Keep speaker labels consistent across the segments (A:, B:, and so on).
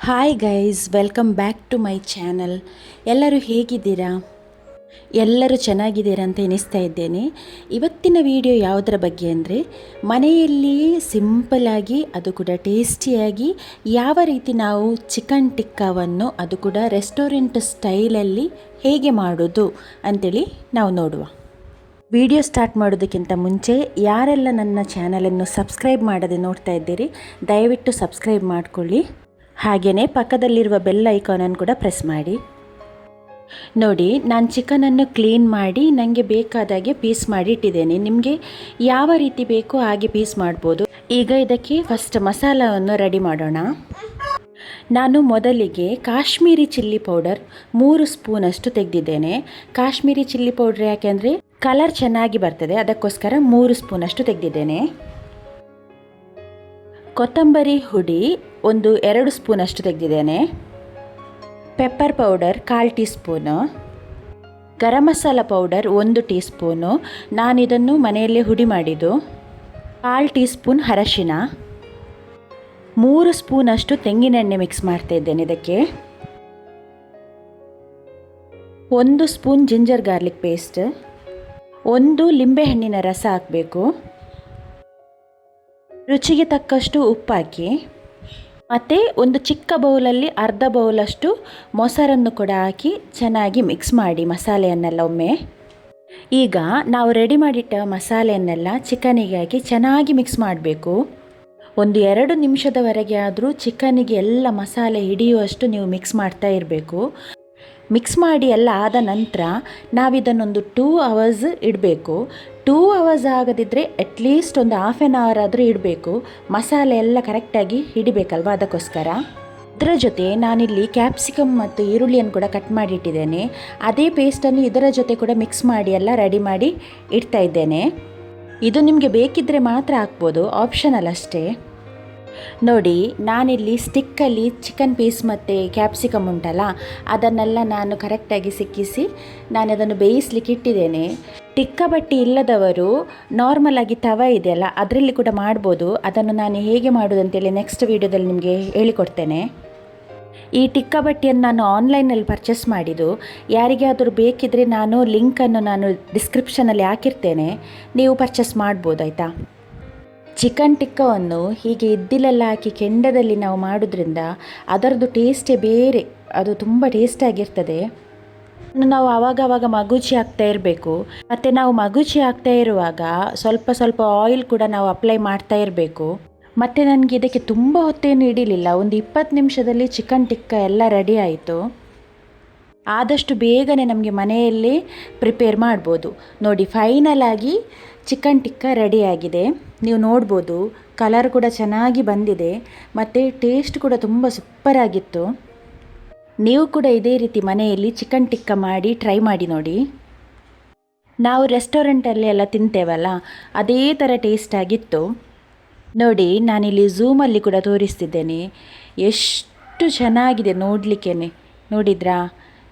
A: Hi guys, welcome back to my channel. ಎಲ್ಲರೂ ಹೇಗಿದ್ದೀರಾ? ಎಲ್ಲರೂ ಚೆನ್ನಾಗಿದ್ದೀರಾ ಅಂತ ಎನಿಸ್ತಾ ಇದ್ದೇನೆ. ಇವತ್ತಿನ ವಿಡಿಯೋ ಯಾವುದರ ಬಗ್ಗೆ ಅಂದರೆ, ಮನೆಯಲ್ಲಿಯೇ ಸಿಂಪಲ್ಲಾಗಿ ಅದು ಕೂಡ ಟೇಸ್ಟಿಯಾಗಿ ಯಾವ ರೀತಿ ನಾವು ಚಿಕನ್ ಟಿಕ್ಕಾವನ್ನು ಅದು ಕೂಡ ರೆಸ್ಟೋರೆಂಟ್ ಸ್ಟೈಲಲ್ಲಿ ಹೇಗೆ ಮಾಡೋದು ಅಂತೇಳಿ ನಾವು ನೋಡುವ. ವಿಡಿಯೋ ಸ್ಟಾರ್ಟ್ ಮಾಡೋದಕ್ಕಿಂತ ಮುಂಚೆ ಯಾರೆಲ್ಲ ನನ್ನ ಚಾನಲನ್ನು ಸಬ್ಸ್ಕ್ರೈಬ್ ಮಾಡದೆ ನೋಡ್ತಾ ಇದ್ದೀರಿ, ದಯವಿಟ್ಟು ಸಬ್ಸ್ಕ್ರೈಬ್ ಮಾಡಿಕೊಳ್ಳಿ. ಹಾಗೆಯೇ ಪಕ್ಕದಲ್ಲಿರುವ ಬೆಲ್ ಐಕಾನನ್ನು ಕೂಡ ಪ್ರೆಸ್ ಮಾಡಿ. ನೋಡಿ, ನಾನು ಚಿಕನನ್ನು ಕ್ಲೀನ್ ಮಾಡಿ ನನಗೆ ಬೇಕಾದಾಗೆ ಪೀಸ್ ಮಾಡಿ ಇಟ್ಟಿದ್ದೇನೆ. ನಿಮಗೆ ಯಾವ ರೀತಿ ಬೇಕೋ ಹಾಗೆ ಪೀಸ್ ಮಾಡ್ಬೋದು. ಈಗ ಇದಕ್ಕೆ ಫಸ್ಟ್ ಮಸಾಲವನ್ನು ರೆಡಿ ಮಾಡೋಣ. ನಾನು ಮೊದಲಿಗೆ ಕಾಶ್ಮೀರಿ ಚಿಲ್ಲಿ ಪೌಡರ್ 3 ಸ್ಪೂನಷ್ಟು ತೆಗೆದಿದ್ದೇನೆ. ಕಾಶ್ಮೀರಿ ಚಿಲ್ಲಿ ಪೌಡ್ರ್ ಯಾಕೆಂದರೆ ಕಲರ್ ಚೆನ್ನಾಗಿ ಬರ್ತದೆ, ಅದಕ್ಕೋಸ್ಕರ 3 ಸ್ಪೂನಷ್ಟು ತೆಗೆದಿದ್ದೇನೆ. ಕೊತ್ತಂಬರಿ ಹುಡಿ 2 ಸ್ಪೂನಷ್ಟು ತೆಗೆದಿದ್ದೇನೆ. Pepper powder 1/4 teaspoon. Garam masala powder 1 teaspoon. ನಾನಿದನ್ನು ಮನೆಯಲ್ಲೇ ಹುಡಿ ಮಾಡಿದ್ದು. 1/4 ಟೀ ಸ್ಪೂನ್ ಅರಶಿನ. 3 ಸ್ಪೂನಷ್ಟು ತೆಂಗಿನೆಣ್ಣೆ ಮಿಕ್ಸ್ ಮಾಡ್ತಾ ಇದ್ದೇನೆ ಇದಕ್ಕೆ. 1 ಸ್ಪೂನ್ ಜಿಂಜರ್ ಗಾರ್ಲಿಕ್ ಪೇಸ್ಟ್. 1 ಲಿಂಬೆಹಣ್ಣಿನ ರಸ ಹಾಕಬೇಕು. ರುಚಿಗೆ ತಕ್ಕಷ್ಟು ಉಪ್ಪು ಹಾಕಿ, ಮತ್ತು ಒಂದು ಚಿಕ್ಕ ಬೌಲಲ್ಲಿ ಅರ್ಧ ಬೌಲಷ್ಟು ಮೊಸರನ್ನು ಕೂಡ ಹಾಕಿ ಚೆನ್ನಾಗಿ ಮಿಕ್ಸ್ ಮಾಡಿ ಮಸಾಲೆಯನ್ನೆಲ್ಲ ಒಮ್ಮೆ. ಈಗ ನಾವು ರೆಡಿ ಮಾಡಿಟ್ಟ ಮಸಾಲೆಯನ್ನೆಲ್ಲ ಚಿಕನಿಗೆ ಹಾಕಿ ಚೆನ್ನಾಗಿ ಮಿಕ್ಸ್ ಮಾಡಬೇಕು. 1-2 ನಿಮಿಷದವರೆಗೆ ಆದರೂ ಚಿಕನಿಗೆ ಎಲ್ಲ ಮಸಾಲೆ ಹಿಡಿಯುವಷ್ಟು ನೀವು ಮಿಕ್ಸ್ ಮಾಡ್ತಾ ಇರಬೇಕು. ಮಿಕ್ಸ್ ಮಾಡಿ ಎಲ್ಲ ಆದ ನಂತರ ನಾವಿದನ್ನೊಂದು 2 ಅವರ್ಸ್ ಇಡಬೇಕು. 2 ಅವರ್ಸ್ ಆಗದಿದ್ದರೆ ಅಟ್ಲೀಸ್ಟ್ ಒಂದು ಹಾಫ್ ಆನ್ ಅವರ್ ಆದರೂ ಇಡಬೇಕು. ಮಸಾಲೆ ಎಲ್ಲ ಕರೆಕ್ಟಾಗಿ ಹಿಡಿಬೇಕಲ್ವ, ಅದಕ್ಕೋಸ್ಕರ. ಇದರ ಜೊತೆ ನಾನಿಲ್ಲಿ ಕ್ಯಾಪ್ಸಿಕಮ್ ಮತ್ತು ಈರುಳ್ಳಿಯನ್ನು ಕೂಡ ಕಟ್ ಮಾಡಿ ಇಟ್ಟಿದ್ದೇನೆ. ಅದೇ ಪೇಸ್ಟನ್ನು ಇದರ ಜೊತೆ ಕೂಡ ಮಿಕ್ಸ್ ಮಾಡಿ ಎಲ್ಲ ರೆಡಿ ಮಾಡಿ ಇಡ್ತಾ ಇದ್ದೇನೆ. ಇದು ನಿಮಗೆ ಬೇಕಿದ್ದರೆ ಮಾತ್ರ ಹಾಕ್ಬೋದು, ಆಪ್ಷನಲ್ ಅಷ್ಟೇ. ನೋಡಿ, ನಾನಿಲ್ಲಿ ಸ್ಟಿಕ್ಕಲ್ಲಿ ಚಿಕನ್ ಪೀಸ್ ಮತ್ತು ಕ್ಯಾಪ್ಸಿಕಮ್ ಉಂಟಲ್ಲ, ಅದನ್ನೆಲ್ಲ ನಾನು ಕರೆಕ್ಟಾಗಿ ಸಿಕ್ಕಿಸಿ ನಾನದನ್ನು ಬೇಯಿಸ್ಲಿಕ್ಕೆ ಇಟ್ಟಿದ್ದೇನೆ. ಟಿಕ್ಕ ಬಟ್ಟಿ ಇಲ್ಲದವರು ನಾರ್ಮಲಾಗಿ ತವ ಇದೆಯಲ್ಲ, ಅದರಲ್ಲಿ ಕೂಡ ಮಾಡ್ಬೋದು. ಅದನ್ನು ನಾನು ಹೇಗೆ ಮಾಡೋದಂತೇಳಿ ನೆಕ್ಸ್ಟ್ ವೀಡಿಯೋದಲ್ಲಿ ನಿಮಗೆ ಹೇಳಿಕೊಡ್ತೇನೆ. ಈ ಟಿಕ್ಕ ಬಟ್ಟಿಯನ್ನು ನಾನು ಆನ್ಲೈನಲ್ಲಿ ಪರ್ಚೇಸ್ ಮಾಡಿದ್ದು. ಯಾರಿಗಾದರೂ ಬೇಕಿದ್ದರೆ ನಾನು ಲಿಂಕನ್ನು ಡಿಸ್ಕ್ರಿಪ್ಷನಲ್ಲಿ ಹಾಕಿರ್ತೇನೆ, ನೀವು ಪರ್ಚೇಸ್ ಮಾಡ್ಬೋದು, ಆಯಿತಾ. ಚಿಕನ್ ಟಿಕ್ಕವನ್ನು ಹೀಗೆ ಇದ್ದಿಲೆಲ್ಲ ಹಾಕಿ ಕೆಂಡದಲ್ಲಿ ನಾವು ಮಾಡೋದ್ರಿಂದ ಅದರದ್ದು ಟೇಸ್ಟೇ ಬೇರೆ, ಅದು ತುಂಬ ಟೇಸ್ಟಾಗಿರ್ತದೆ. ನಾವು ಆವಾಗವಾಗ ಮಗುಚಿ ಹಾಕ್ತಾ ಇರಬೇಕು. ಮತ್ತು ನಾವು ಮಗುಚಿ ಹಾಕ್ತಾ ಇರುವಾಗ ಸ್ವಲ್ಪ ಸ್ವಲ್ಪ ಆಯಿಲ್ ಕೂಡ ನಾವು ಅಪ್ಲೈ ಮಾಡ್ತಾ ಇರಬೇಕು. ಮತ್ತು ನನಗೆ ಇದಕ್ಕೆ ತುಂಬ ಹೊತ್ತೇನು ಹಿಡಿಲಿಲ್ಲ, ಒಂದು 20 ನಿಮಿಷದಲ್ಲಿ ಚಿಕನ್ ಟಿಕ್ಕ ಎಲ್ಲ ರೆಡಿ ಆಯಿತು. ಆದಷ್ಟು ಬೇಗನೆ ನಮಗೆ ಮನೆಯಲ್ಲೇ ಪ್ರಿಪೇರ್ ಮಾಡ್ಬೋದು. ನೋಡಿ, ಫೈನಲ್ ಆಗಿ ಚಿಕನ್ ಟಿಕ್ಕ ರೆಡಿಯಾಗಿದೆ. ನೀವು ನೋಡ್ಬೋದು, ಕಲರ್ ಕೂಡ ಚೆನ್ನಾಗಿ ಬಂದಿದೆ ಮತ್ತು ಟೇಸ್ಟ್ ಕೂಡ ತುಂಬ ಸೂಪರಾಗಿತ್ತು. ನೀವು ಕೂಡ ಇದೇ ರೀತಿ ಮನೆಯಲ್ಲಿ ಚಿಕನ್ ಟಿಕ್ಕ ಮಾಡಿ ಟ್ರೈ ಮಾಡಿ ನೋಡಿ. ನಾವು ರೆಸ್ಟೋರೆಂಟಲ್ಲಿ ಎಲ್ಲ ತಿಂತೇವಲ್ಲ, ಅದೇ ಥರ ಟೇಸ್ಟ್ ಆಗಿತ್ತು. ನೋಡಿ, ನಾನಿಲ್ಲಿ ಝೂಮಲ್ಲಿ ಕೂಡ ತೋರಿಸ್ತಿದ್ದೇನೆ, ಎಷ್ಟು ಚೆನ್ನಾಗಿದೆ ನೋಡಲಿಕ್ಕೇ. ನೋಡಿದ್ರಾ?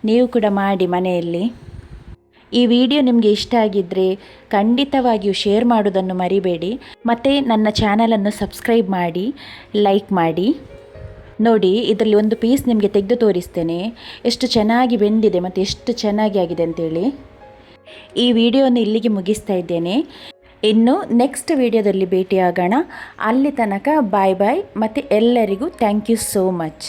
A: ನೀವು ಕೂಡ ಮಾಡಿ ಮನೆಯಲ್ಲಿ. ಈ ವಿಡಿಯೋ ನಿಮಗೆ ಇಷ್ಟ ಆಗಿದ್ದರೆ ಖಂಡಿತವಾಗಿಯೂ ಶೇರ್ ಮಾಡೋದನ್ನು ಮರಿಬೇಡಿ. ಮತ್ತು ನನ್ನ ಚಾನಲನ್ನು ಸಬ್ಸ್ಕ್ರೈಬ್ ಮಾಡಿ, ಲೈಕ್ ಮಾಡಿ. ನೋಡಿ, ಇದರಲ್ಲಿ ಒಂದು ಪೀಸ್ ನಿಮಗೆ ತೆಗೆದು ತೋರಿಸ್ತೇನೆ, ಎಷ್ಟು ಚೆನ್ನಾಗಿ ಬೆಂದಿದೆ ಮತ್ತು ಎಷ್ಟು ಚೆನ್ನಾಗಿ ಆಗಿದೆ ಅಂತೇಳಿ. ಈ ವಿಡಿಯೋವನ್ನು ಇಲ್ಲಿಗೆ ಮುಗಿಸ್ತಾ ಇದ್ದೇನೆ. ಇನ್ನು ನೆಕ್ಸ್ಟ್ ವಿಡಿಯೋದಲ್ಲಿ ಭೇಟಿಯಾಗೋಣ. ಅಲ್ಲಿ ತನಕ ಬಾಯ್ ಬಾಯ್, ಮತ್ತು ಎಲ್ಲರಿಗೂ ಥ್ಯಾಂಕ್ ಯು ಸೋ ಮಚ್.